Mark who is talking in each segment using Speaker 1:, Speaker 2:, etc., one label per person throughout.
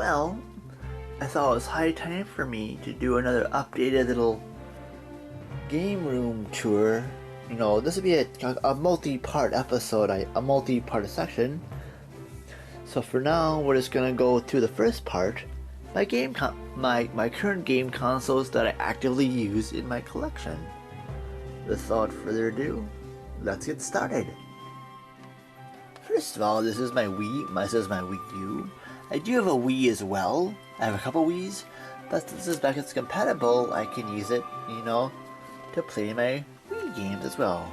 Speaker 1: well, I thought it was high time for me to do another updated little game room tour. You know, this would be a multi-part episode, a multi-part section. So for now, we're just gonna go through the first part, my current game consoles that I actively use in my collection. Without further ado, let's get started. First of all, this is my Wii. This is my Wii U. I do have a Wii as well. I have a couple Wiis, but since this back is compatible, I can use it, you know, to play my Wii games as well.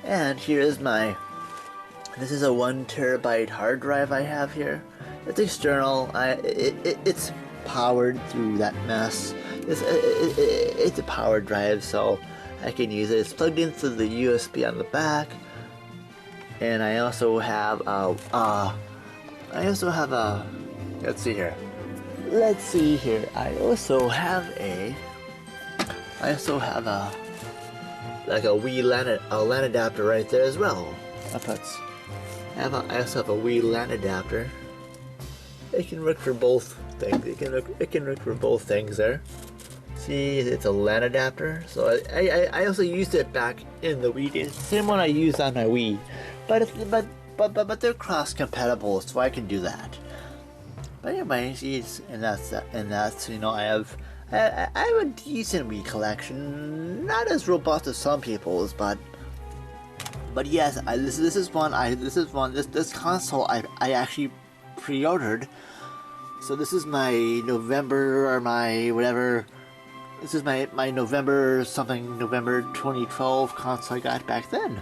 Speaker 1: And here is this is a 1 terabyte hard drive I have here. It's external. It's powered through that mess. It's a powered drive, so I can use it. It's plugged into the USB on the back, and I also have let's see here. I also have a like a Wii LAN adapter right there as well. I also have a Wii LAN adapter. It can work for both things. It can work for both things there. See, it's a LAN adapter. So I also used it back in the Wii days. Same one I used on my Wii, but they're cross compatible, so I can do that. But anyway, see, and that's you know, I have a decent Wii collection, not as robust as some people's, but yes, this console I actually pre-ordered. So this is my November or my whatever. This is my November 2012 console I got back then.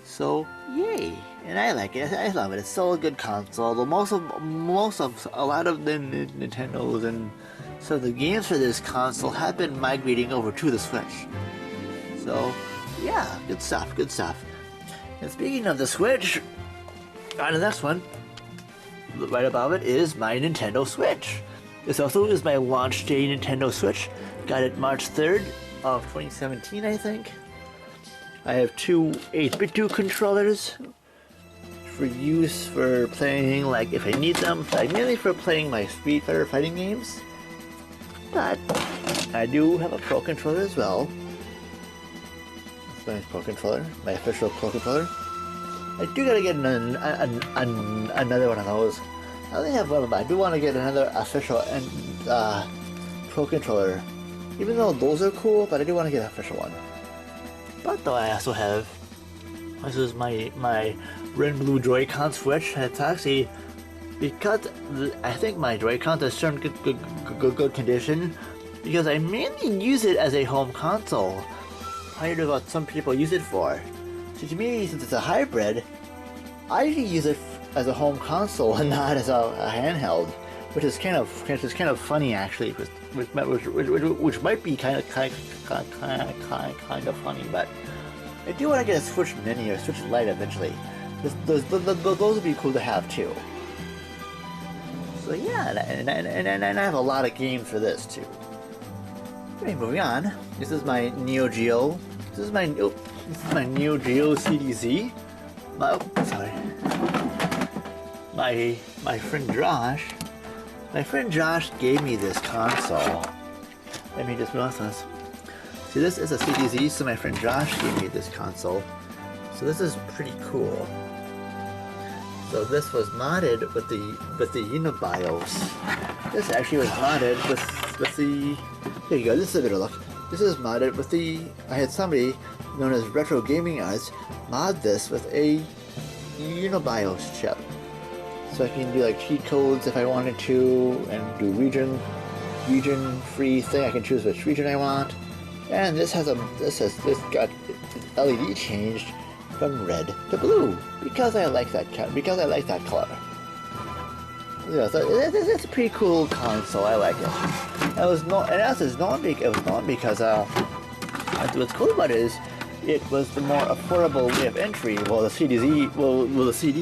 Speaker 1: So yay, and I like it. I love it. It's still a good console. Though most of a lot of the Nintendos and so the games for this console have been migrating over to the Switch. So yeah, good stuff. And speaking of the Switch, on the next one, right above it is my Nintendo Switch. This also is my launch day Nintendo Switch. Got it March 3rd of 2017, I think. I have two 8-bit controllers for use for playing, like if I need them, like mainly for playing my Street Fighter fighting games. But I do have a Pro controller as well. That's my Pro controller, my official Pro controller. I do gotta get another one of those. I only have one, but I do want to get another official Pro controller. Even though those are cool, but I do want to get an official one. But though I also have, this is my Red and Blue Joy-Con Switch. It's actually, because I think my Joy-Cons are still in good condition, because I mainly use it as a home console. I know what some people use it for. So to me, since it's a hybrid, I usually use it as a home console and not as a handheld, which is kind of funny actually, which might be kind of funny. But I do want to get a Switch Mini or a Switch Lite eventually. Those would be cool to have too. So yeah, and I have a lot of games for this too. Okay, moving on. This is my Neo Geo. This is my Neo Geo CDZ. My friend Josh. My friend Josh gave me this console. Let me just realize this. See, this is a CDZ, so my friend Josh gave me this console. So this is pretty cool. So this was modded with the Unibios. This actually was modded with the. Here you go. This is a bit of luck. This is modded with the. I had somebody known as Retro Gaming Arts mod this with a Unibios chip. So I can do like cheat codes if I wanted to, and do region free thing. I can choose which region I want. And this got LED changed from red to blue because I like that color. Yeah, so it's a pretty cool console. I like it. It was known because what's cool about it is it was the more affordable way of entry. Well, the CD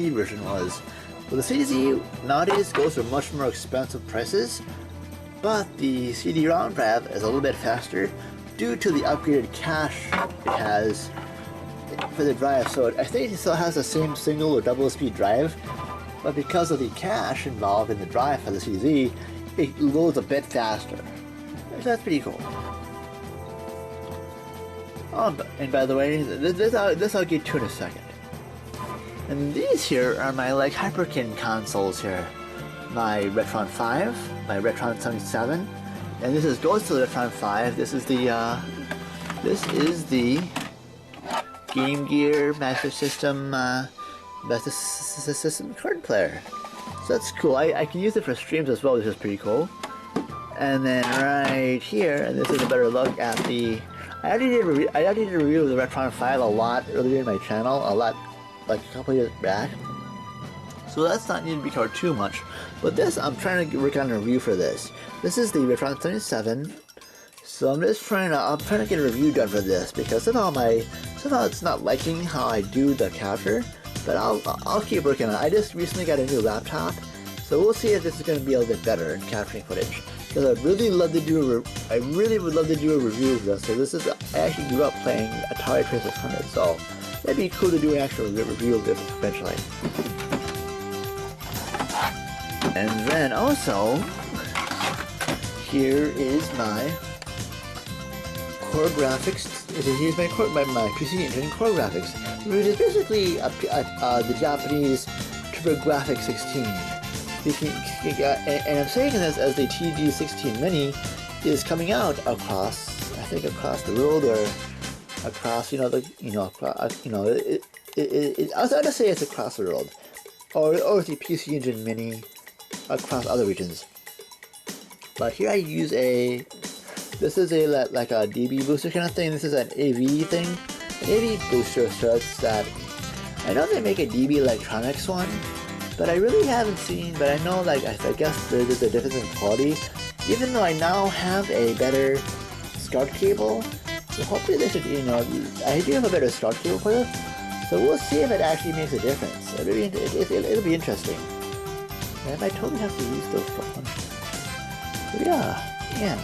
Speaker 1: version was. Well, the CDZ nowadays goes for much more expensive prices, but the CD-ROM drive is a little bit faster due to the upgraded cache it has for the drive. So I think it still has the same single or double speed drive, but because of the cache involved in the drive for the CZ, it loads a bit faster. So that's pretty cool. Oh, and by the way, this I'll get to in a second. And these here are my like Hyperkin consoles here. My Retron 5, my Retron 77, and this goes to the Retron 5. This is the Game Gear Master System card player. So that's cool. I can use it for streams as well, which is pretty cool. And then right here, and this is a better look at the. I already did a review of the Retron 5 a lot earlier in my channel, like a couple years back. So that's not need to be covered too much. But this, I'm trying to work on a review for this. This is the Retron 77. So I'm just trying to get a review done for this because somehow it's not liking how I do the capture. But I'll keep working on it. I just recently got a new laptop, so we'll see if this is going to be a little bit better in capturing footage. Because I really would love to do a review of this. So this is, I actually grew up playing Atari 2600, so it'd be cool to do an actual review of this eventually. And then also, here is my core graphics. Here's my PC Engine core graphics, which is basically the Japanese TurboGrafx 16. And I'm saying this as the TG16 Mini is coming out across, I think across the world or across, I'll just say it's across the world, or the PC Engine Mini across other regions. But here I use this is like a DB booster kind of thing. This is an AV thing, an AV booster starts that. I know they make a DB Electronics one, but I really haven't seen. But I know, like, I guess there's a difference in quality. Even though I now have a better SCART cable, so hopefully they should, I do have a better SCART cable for this. So we'll see if it actually makes a difference. It'll be interesting. And I might totally have to use those for one. So yeah.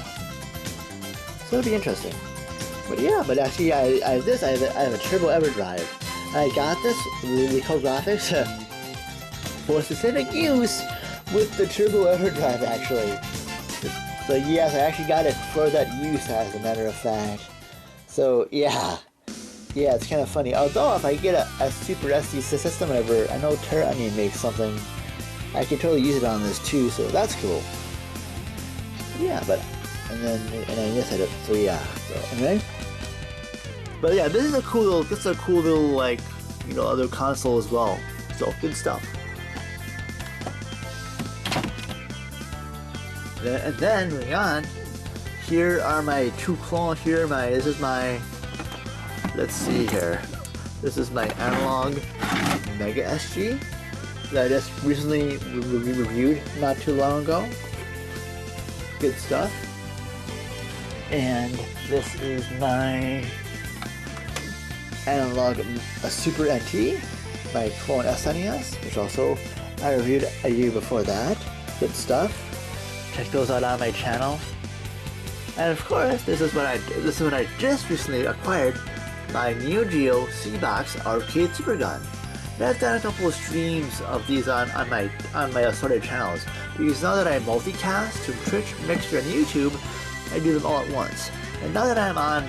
Speaker 1: So it'll be interesting. But actually I have a Turbo EverDrive. I got this, the core graphics, for specific use with the Turbo EverDrive actually. So yes, I actually got it for that use as a matter of fact. So yeah, it's kind of funny. Although if I get a Super SD system ever, I know Terrani makes something, I can totally use it on this too, so that's cool. Yeah, and then yes I did. So yeah. So anyway. But yeah, this is a cool little like, other console as well. So good stuff. And then moving on, here are my two clones. Let's see here. This is my analog Mega SG that I just recently reviewed not too long ago. Good stuff. And this is my analog Super NT, my clone SNES, which also I reviewed a year before that. Good stuff. Check those out on my channel. And of course, this is when I just recently acquired my Neo Geo C-Box Arcade Super Gun. And I've done a couple of streams of these on my assorted channels, because now that I multicast to Twitch, Mixer, and YouTube, I do them all at once. And now that I'm on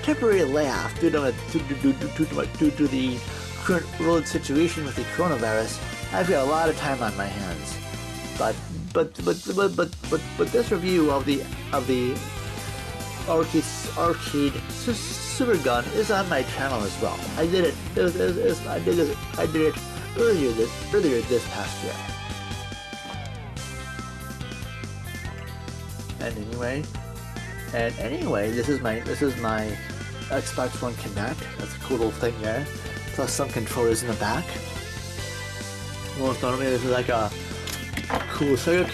Speaker 1: temporary layoff due to the current world situation with the coronavirus, I've got a lot of time on my hands. But this review of the arcade Super Gun is on my channel as well. I did it. I did it earlier this past year. And anyway, this is my Xbox One Kinect. That's a cool little thing there. Plus some controllers in the back. Most notably, this is like a cool Sega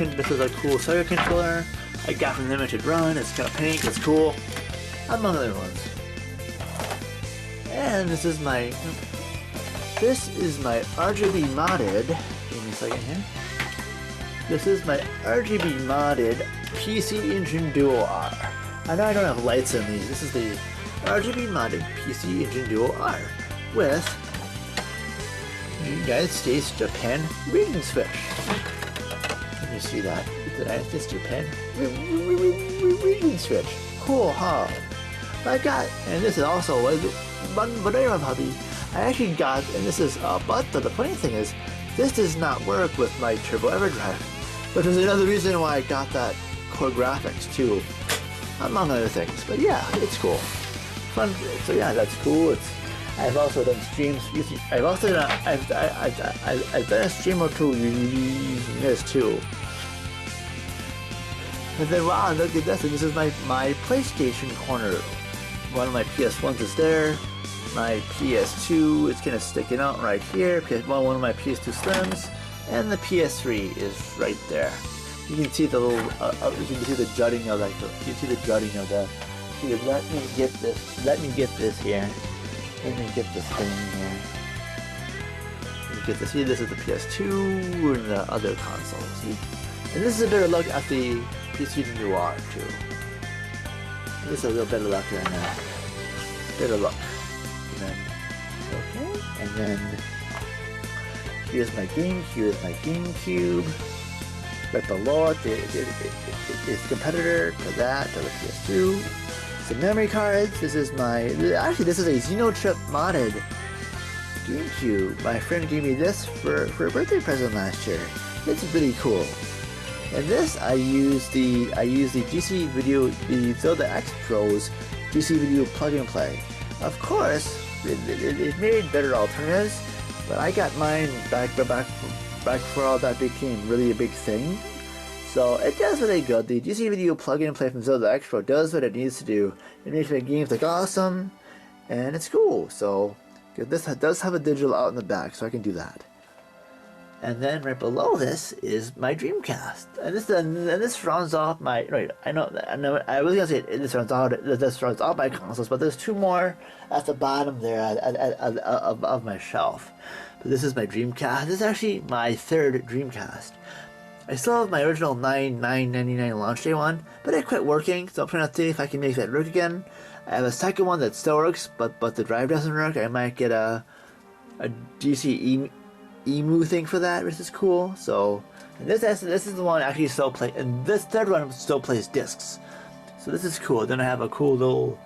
Speaker 1: controller I got from Limited Run. It's kind of pink. It's cool, among other ones. And this is my RGB modded. Give me a second here. This is my RGB modded PC Engine Duo R. I know I don't have lights in these. This is the RGB modded PC Engine Duo R with United States, Japan, region switch. Let me see that. The United States, Japan, region switch. Cool, huh? I got, and this is also one other hobby. I actually got, and this is, but the funny thing is, this does not work with my Turbo EverDrive, which is another reason why I got that core graphics too, among other things. But yeah, it's cool. Fun. So yeah, that's cool. I've also done streams using. I've also done. I've done a stream or two using this too. And then wow, look at this! And this is my PlayStation corner. One of my PS1s is there. My PS2 is kind of sticking out right here. PS1, one of my PS2 Slims, and the PS3 is right there. You can see the little. You can see the jutting of like. You can see the jutting of the. Here, let me get this. Let me get this here. Let me get this thing here. Let me get this. See, this is the PS2 and the other console. See, and this is a better look at the PC than you are too. This is a little better look than that. Better look. And then, okay. And then here's my game. Here's my GameCube. Right below it is competitor to that, to the PS2. Some memory cards. This is my, actually this is a Xenotrip modded GameCube. My friend gave me this for a birthday present last year. It's really cool. And this I use the GC Video, the Zelda X Pro's GC Video plug and play. Of course, it made better alternatives, but I got mine back before all that became really a big thing. So it does really good. The GC Video plug and play from Zelda X Pro does what it needs to do. It makes my games look awesome, and it's cool. So this does have a digital out in the back, so I can do that. And then right below this is my Dreamcast, and this rounds off my. Right, I know. I was gonna say this rounds off my consoles, but there's two more at the bottom there of my shelf. But this is my Dreamcast. This is actually my third Dreamcast. I still have my original $9.99 launch day one, but it quit working, so I'm trying to see if I can make that work again. I have a second one that still works, but the drive doesn't work. I might get a DC emu thing for that, which is cool. So and this is the one actually still play, and this third one still plays discs. So this is cool. Then I have a cool little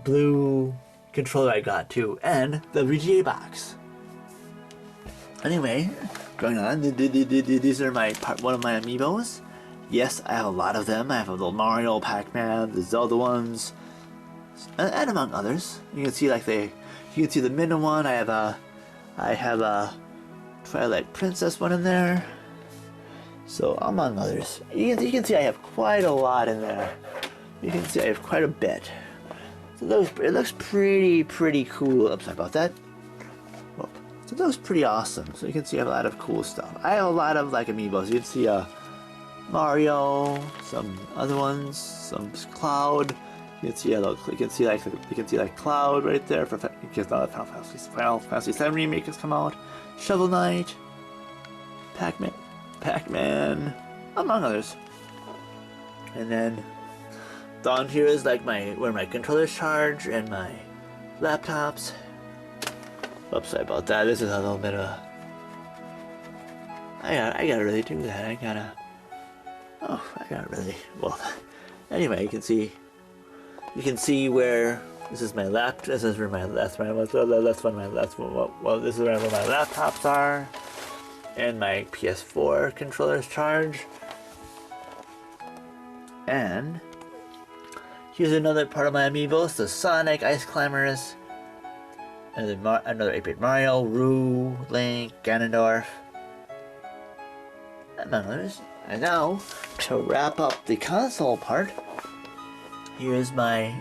Speaker 1: blue controller I got too, and the VGA box. Anyway, going on, these are one of my amiibos. Yes, I have a lot of them. I have a little Mario, Pac-Man, the Zelda ones, and among others. You can see you can see the Minna one. I have a Twilight Princess one in there. So among others, you can see I have quite a lot in there. You can see I have quite a bit. So it looks pretty cool. Oops, sorry about that. So that was pretty awesome. So you can see I have a lot of cool stuff. I have a lot of like amiibos. You can see Mario, some other ones, some Cloud. You can see like Cloud right there for because now Final Fantasy VII Remake has come out. Shovel Knight, Pac-Man, among others. And then down here is like where my controllers charge and my laptops. Oops, sorry about that. This is a little bit of I gotta really do that. I gotta really, well, anyway, you can see where this is my laptop. This is where my this is where my laptops are, and my PS4 controllers charge. And here's another part of my amiibos: the Sonic Ice Climbers, another 8-bit Mario, Roo, Link, Ganondorf, among others. And now, to wrap up the console part, here's my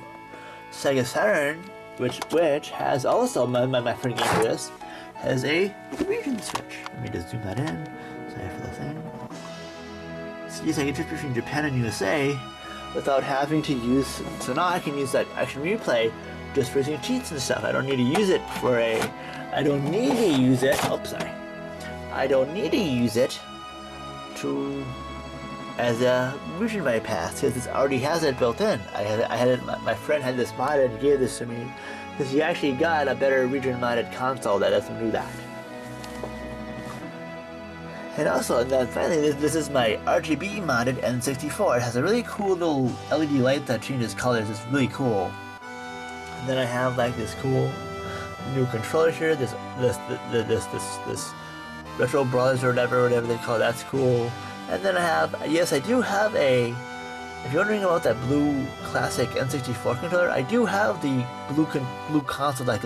Speaker 1: Sega Saturn, which has also, my friend gave me this, has a region switch. Let me just zoom that in. Sorry for the thing. So yes, I can switch between Japan and USA without having to use, so now I can use that Action Replay just for using cheats and stuff. I don't need to use it I don't need to use it as a region bypass, because it already has it built in. My friend had this modded and gave this to me because he actually got a better region modded console that doesn't do that. And also, and then finally, this is my RGB modded N64. It has a really cool little LED light that changes colors. It's really cool. And then I have like this cool new controller here. This Retro Brothers or whatever they call it. That's cool. And then I have, yes, I do have a. If you're wondering about that blue classic N64 controller, I do have the blue console that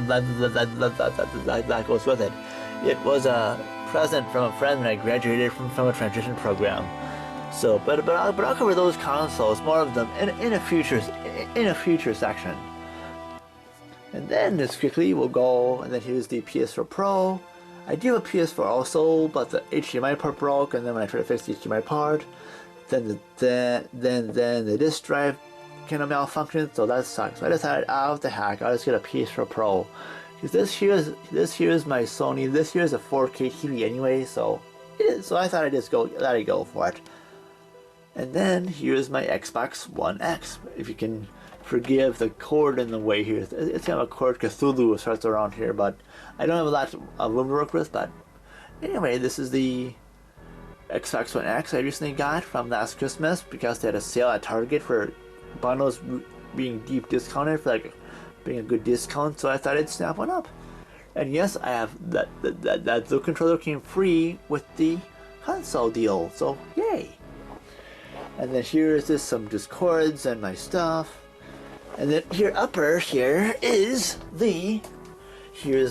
Speaker 1: goes with it. It was a present from a friend when I graduated from a transition program. So, but I'll cover those consoles, more of them in a future section. And then just quickly we'll go, and then here's the PS4 Pro. I do have a PS4 also, but the HDMI port broke, and then when I tried to fix the HDMI part, then the disk drive kind of malfunctioned, so that sucks. So I decided, what the heck, I'll just get a PS4 Pro. Because this here is my Sony. This here is a 4K TV anyway, so I thought I'd just let it go for it. And then here's my Xbox One X. If you can forgive the cord in the way here, it's kind of a cord Cthulhu starts around here, but I don't have a lot of room to work with. But anyway, this is the Xbox One X I recently got from last Christmas because they had a sale at Target for bundles being deep discounted for like being a good discount, so I thought I'd snap one up. And yes, I have that the controller came free with the console deal, so yay. And then here is some cords and my stuff. And then here's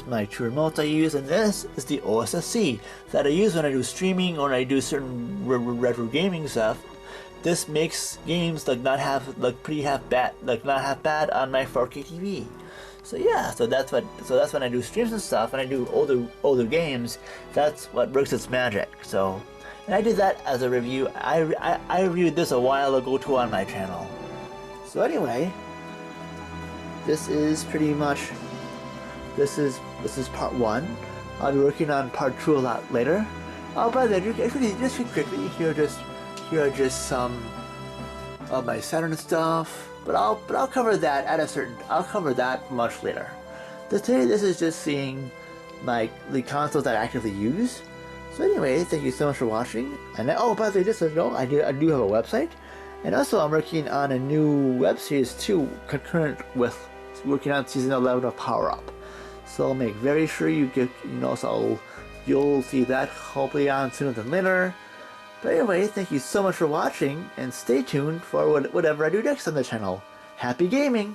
Speaker 1: my two remotes I use, and this is the OSSC that I use when I do streaming or when I do certain retro gaming stuff. This makes games not half bad on my 4K TV. So yeah, so that's when I do streams and stuff, and I do older games. That's what works its magic. So, and I did that as a review. I reviewed this a while ago too on my channel. So anyway, this is pretty much. This is part 1. I'll be working on part 2 a lot later. Oh, by the way, just quickly, here are just some of my Saturn stuff. But I'll cover that I'll cover that much later. Today, this is just seeing the consoles that I actively use. So anyway, thank you so much for watching. And by the way, just so you know, I do have a website, and also I'm working on a new web series too, concurrent with working on season 11 of Power Up. So I'll make very sure you get, so you'll see that hopefully on sooner than later. But anyway, thank you so much for watching, and stay tuned for whatever I do next on the channel. Happy gaming!